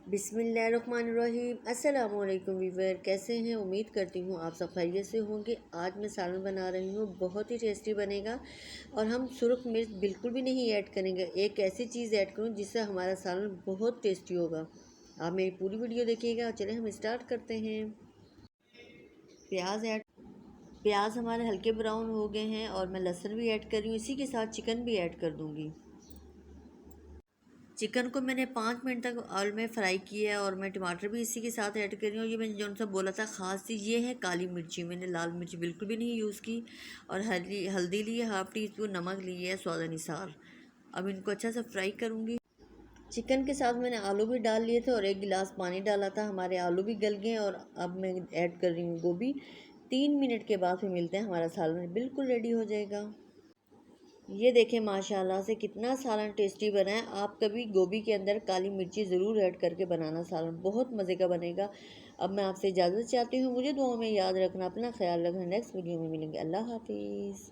बिस्मिल्लाहिर्रहमानिर्रहीम। अस्सलाम वालेकुम वीवर, कैसे हैं? उम्मीद करती हूँ आप सब खैरियत से होंगे। आज मैं सालन बना रही हूँ, बहुत ही टेस्टी बनेगा और हम सुरख मिर्च बिल्कुल भी नहीं ऐड करेंगे। एक ऐसी चीज़ ऐड करूँ जिससे हमारा सालन बहुत टेस्टी होगा। आप मेरी पूरी वीडियो देखिएगा। चलें हम स्टार्ट करते हैं। प्याज हमारे हल्के ब्राउन हो गए हैं और मैं लहसुन भी ऐड कर रही हूँ। इसी के साथ चिकन भी ऐड कर दूँगी। चिकन को मैंने 5 मिनट तक ऑयल में फ्राई किया है और मैं टमाटर भी इसी के साथ ऐड कर रही हूँ। ये मैंने जो सा बोला था ख़ास चीज़ ये है काली मिर्ची, मैंने लाल मिर्ची बिल्कुल भी नहीं यूज़ की। और हल्दी ली है, हाफ़ टी स्पून नमक ली है स्वाद अनुसार। अब इनको अच्छा से फ्राई करूँगी। चिकन के साथ मैंने आलू भी डाल लिए थे और 1 गिलास पानी डाला था। हमारे आलू भी गल गए और अब मैं ऐड कर रही हूँ गोभी। 3 मिनट के बाद फिर मिलते हैं, हमारा सालन बिल्कुल रेडी हो जाएगा। ये देखें माशाल्लाह से कितना सालन टेस्टी बना है। आप कभी गोभी के अंदर काली मिर्ची ज़रूर ऐड करके बनाना, सालन बहुत मज़े का बनेगा। अब मैं आपसे इजाज़त चाहती हूँ, मुझे दुआओं में याद रखना, अपना ख्याल रखना। नेक्स्ट वीडियो में मिलेंगे। अल्लाह हाफिज़।